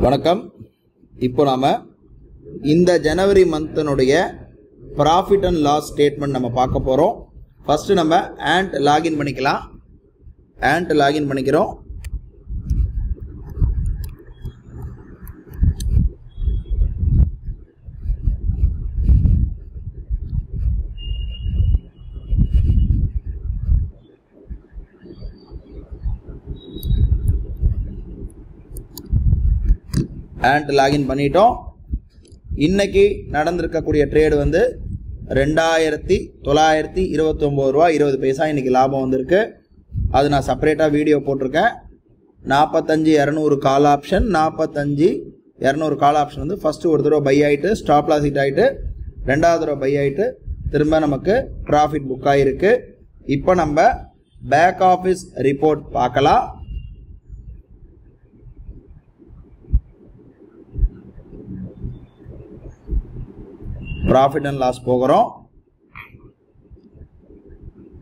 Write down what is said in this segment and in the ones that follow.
வணக்கம். இப்போ நாம இந்த ஜனவரி மந்த்னுடைய ப்ராஃபிட் அண்ட் லாஸ் ஸ்டேட்மெண்ட் நம்ம பார்க்க போறோம். ஃபர்ஸ்ட் நம்ம ஆண்ட் லாகின் பண்ணிக்கலாம். ஆண்ட் லாகின் பண்ணிக்கிறோம். ஆண்ட் லாகின் பண்ணிட்டோம். இன்னைக்கு நடந்திருக்கக்கூடிய ட்ரேடு வந்து 2929 ரூபா 20 பைசா இன்னைக்கு லாபம் வந்திருக்கு. அது நான் செப்பரேட்டாக வீடியோ போட்டிருக்கேன். 45,200 கால் ஆப்ஷன், 45,200 கால் ஆப்ஷன் வந்து ஃபர்ஸ்ட் ஒரு தடவை பை ஆகிட்டு ஸ்டாப் லாஸ் ஹிட் ஆகிட்டு ரெண்டாவது தடவை பை ஆகிட்டு திரும்ப நமக்கு ப்ராஃபிட் புக் ஆகிருக்கு. இப்போ நம்ம பேக் ஆஃபீஸ் ரிப்போர்ட் பார்க்கலாம். ப்ராஃபிட் அண்ட் லாஸ் போகிறோம்.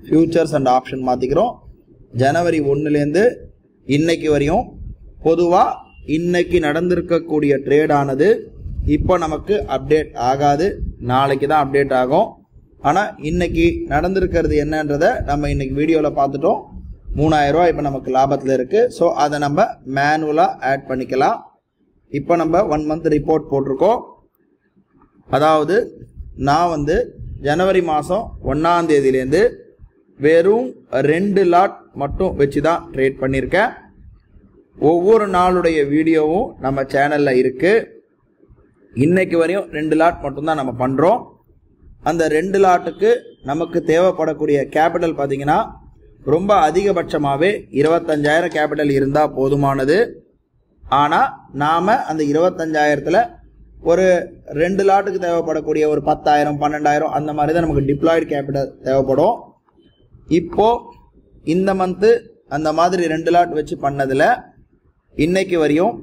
ஃபியூச்சர்ஸ் அண்ட் ஆப்ஷன் மாற்றிக்கிறோம். ஜனவரி 1லேருந்து இன்னைக்கு வரையும் பொதுவாக இன்னைக்கு நடந்திருக்கக்கூடிய ட்ரேடானது இப்போ நமக்கு அப்டேட் ஆகாது, நாளைக்கு தான் அப்டேட் ஆகும். ஆனால் இன்னைக்கு நடந்திருக்கிறது என்னன்றதை நம்ம இன்னைக்கு வீடியோவில் பார்த்துட்டோம். 3000 ரூபா இப்போ நமக்கு லாபத்தில் இருக்குது. ஸோ அதை நம்ம மேனுவலாக ஆட் பண்ணிக்கலாம். இப்போ நம்ம 1 மந்த் ரிப்போர்ட் போட்டிருக்கோம். அதாவது நான் வந்து ஜனவரி மாதம் 1ஆம் தேதியிலேருந்து வெறும் 2 லாட் மட்டும் வச்சு தான் ட்ரேட் பண்ணியிருக்கேன். ஒவ்வொரு நாளுடைய வீடியோவும் நம்ம சேனலில் இருக்குது. இன்னைக்கு வரையும் 2 லாட் மட்டும்தான் நம்ம பண்ணுறோம். அந்த 2 லாட்டுக்கு நமக்கு தேவைப்படக்கூடிய கேபிட்டல் பார்த்தீங்கன்னா ரொம்ப அதிகபட்சமாகவே 25,000 கேபிட்டல் இருந்தால் போதுமானது. ஆனால் நாம் அந்த 25,000த்தில் ஒரு 2 லாட்டுக்கு தேவைப்படக்கூடிய ஒரு 10,000 12,000 அந்த மாதிரி தான் நமக்கு டிப்ளாய்டு கேபிட்டல் தேவைப்படும். இப்போ இந்த மந்த்து அந்த மாதிரி 2 லாட் வச்சு பண்ணதில் இன்னைக்கு வரையும்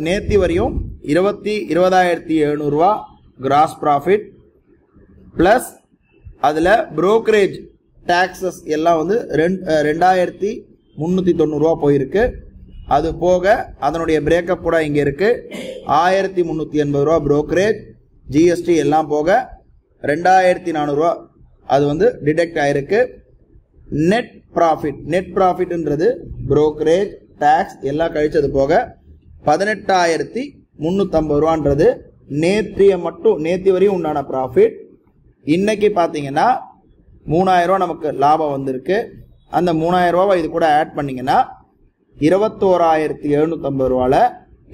நேத்தி வரையும் 20,700 ரூபா கிராஸ் ப்ராஃபிட் ப்ளஸ் அதில் புரோக்கரேஜ் டேக்ஸஸ் எல்லாம் வந்து 2,390 ரூபா போயிருக்கு. அது போக அதனுடைய பிரேக்கப் கூட இங்கே இருக்குது. 1,380 ரூபா புரோக்கரேஜ், ஜிஎஸ்டி எல்லாம் போக 2,400 ரூபா அது வந்து டிடெக்ட் ஆயிருக்கு. நெட் ப்ராஃபிட்ன்றது புரோக்கரேஜ் டேக்ஸ் எல்லாம் கழிச்சது போக 18,350 ரூபான்றது நேத்தி வரையும் உண்டான ப்ராஃபிட். இன்னைக்கு பார்த்தீங்கன்னா 3,000 ரூபா நமக்கு லாபம் வந்திருக்கு. அந்த 3,000 ரூபாவை இது கூட ஆட் பண்ணிங்கன்னா 21,750 ரூபாவில்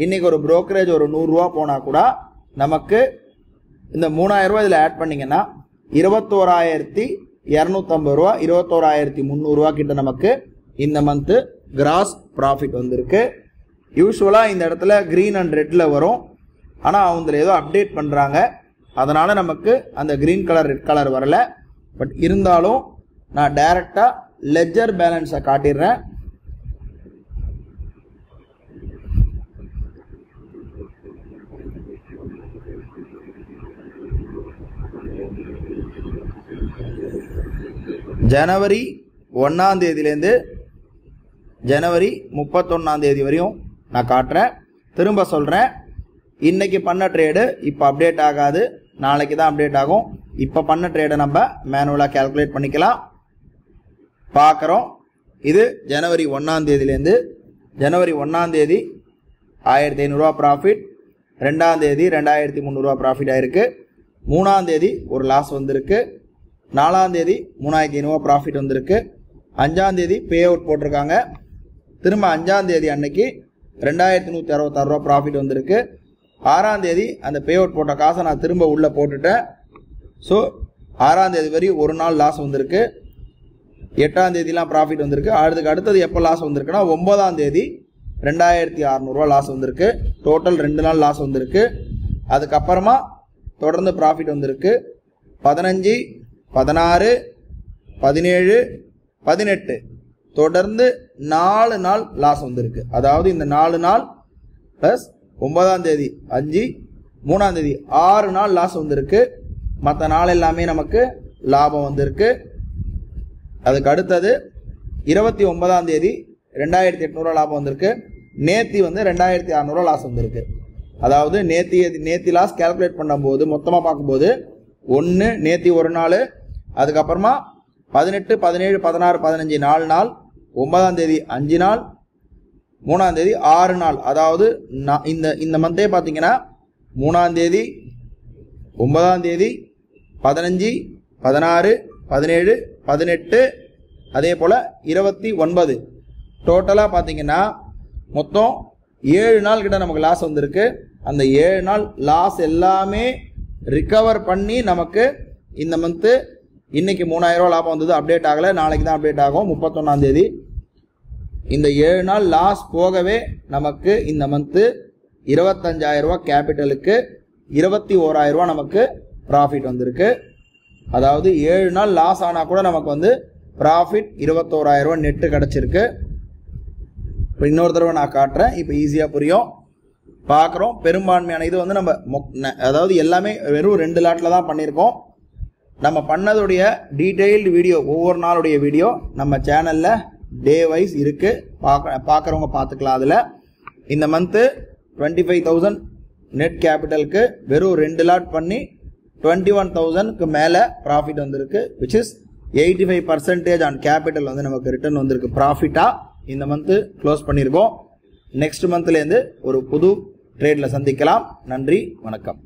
இன்னைக்கு ஒரு புரோக்கரேஜ் ஒரு 100 ரூபா போனால் கூட நமக்கு இந்த 3,000 ரூபா இதில் ஆட் பண்ணிங்கன்னா 21,250 ரூபா 21,300 ரூபா கிட்ட நமக்கு இந்த மந்த்து கிராஸ் ப்ராஃபிட் வந்திருக்கு. யூஸ்வலாக இந்த இடத்துல க்ரீன் அண்ட் ரெட்டில் வரும். ஆனால் அவங்க ஏதோ அப்டேட் பண்ணுறாங்க, அதனால் நமக்கு அந்த க்ரீன் கலர் ரெட் கலர் வரல. பட் இருந்தாலும் நான் டைரெக்டாக லெஜர் பேலன்ஸை காட்டிடுறேன். ஜனவரி 1ஆம் தேதியிலேருந்து ஜனவரி 31ஆம் தேதி வரையும் நான் காட்டுறேன். திரும்ப சொல்கிறேன், இன்னைக்கு பண்ண ட்ரேடு இப்போ அப்டேட் ஆகாது, நாளைக்கு தான் அப்டேட் ஆகும். இப்போ பண்ண ட்ரேடை நம்ம மேனுவலாக கேல்குலேட் பண்ணிக்கலாம். பார்க்குறோம். இது ஜனவரி 1ஆம் தேதியிலேருந்து ஜனவரி 1ஆம் தேதி 1,500 ரூபா ப்ராஃபிட், 2ஆம் தேதி 2,300 ரூபா ப்ராஃபிட் ஆயிருக்கு, 3ஆம் தேதி ஒரு லாஸ் வந்திருக்கு, 4ஆம் தேதி 3,500 ரூபா ப்ராஃபிட் வந்திருக்கு, 5ஆம் தேதி பே அவுட் போட்டிருக்காங்க. திரும்ப 5ஆம் தேதி அன்னைக்கு 2,166 ரூபா ப்ராஃபிட் வந்திருக்கு. 6ஆம் தேதி அந்த பே அவுட் போட்ட காசை நான் திரும்ப உள்ளே போட்டுட்டேன். ஸோ 6ஆம் தேதி வரை ஒரு நாள் லாஸ் வந்திருக்கு. 8ஆம் தேதிலாம் ப்ராஃபிட் வந்திருக்கு. அடுத்தது எப்போ லாஸ் வந்திருக்குன்னா 9ஆம் தேதி 2,600 ரூபா லாஸ் வந்திருக்கு. டோட்டல் 2 நாள் லாஸ் வந்திருக்கு. அதுக்கப்புறமா தொடர்ந்து ப்ராஃபிட் வந்திருக்கு. 15, 16, 17, 18 தொடர்ந்து 4 நாள் லாஸ் வந்திருக்கு. அதாவது இந்த 4 நாள் ப்ளஸ் 9ஆம் தேதி 5, 3ஆம் தேதி 6 நாள் லாஸ் வந்திருக்கு. மற்ற நாள் எல்லாமே நமக்கு லாபம் வந்திருக்கு. அதுக்கு அடுத்தது 29ஆம் தேதி 2800 லாபம் வந்திருக்கு. நேத்தி வந்து 2600 லாஸ் வந்திருக்கு. அதாவது நேத்தி லாஸ் கால்குலேட் பண்ணும்போது மொத்தமாக பார்க்கும்போது 1 நேத்தி ஒரு நாள், அதுக்கப்புறமா 18 17 16 15 4 நாள், 9ஆம் தேதி 5 நாள், 3ஆம் தேதி 6 நாள். அதாவது இந்த மந்தே பார்த்தீங்கன்னா 3ஆம் தேதி 9ஆம் தேதி 15 16 17 18 அதே போல் 29 டோட்டலாக பார்த்தீங்கன்னா மொத்தம் 7 நாள் கிட்ட நமக்கு லாஸ் வந்திருக்கு. அந்த 7 நாள் லாஸ் எல்லாமே ரிகவர் பண்ணி நமக்கு இந்த மந்த்து இன்னைக்கு 3000 ரூபா லாபம் வந்தது. அப்டேட் ஆகலை, நாளைக்கு தான் அப்டேட் ஆகும் 31ஆம் தேதி. இந்த 7 நாள் லாஸ் போகவே நமக்கு இந்த மந்த்து 25000 ரூபா கேபிட்டலுக்கு 21000 ரூபா நமக்கு ப்ராஃபிட் வந்திருக்கு. அதாவது 7 நாள் லாஸ் ஆனால் கூட நமக்கு வந்து ப்ராஃபிட் 21000 ரூபா நெட்டு கிடச்சிருக்கு. இப்போ இன்னொரு தடவை நான் காட்டுறேன், இப்போ ஈஸியாக புரியும். பார்க்குறோம் பெரும்பான்மையான இது வந்து நம்ம அதாவது எல்லாமே வெறும் 2 லாட்டில் தான் பண்ணியிருக்கோம். நம்ம பண்ணதுடைய டீட்டெயில்டு வீடியோ, ஒவ்வொரு நாளுடைய வீடியோ நம்ம சேனலில் டே வைஸ் இருக்குது, பார்க்குறவங்க பார்த்துக்கலாம். அதில் இந்த மந்த்து 25000 நெட் கேபிட்டலுக்கு வெறும் 2 லாட் பண்ணி 21000க்கு மேலே ப்ராஃபிட் வந்திருக்கு. விச் இஸ் 85% ஆன் கேபிட்டல் வந்து நமக்கு ரிட்டர்ன் வந்திருக்கு. ப்ராஃபிட்டாக இந்த மந்த்து க்ளோஸ் பண்ணியிருக்கோம். நெக்ஸ்ட் மந்த்லேருந்து ஒரு புது ட்ரேடில் சந்திக்கலாம். நன்றி, வணக்கம்.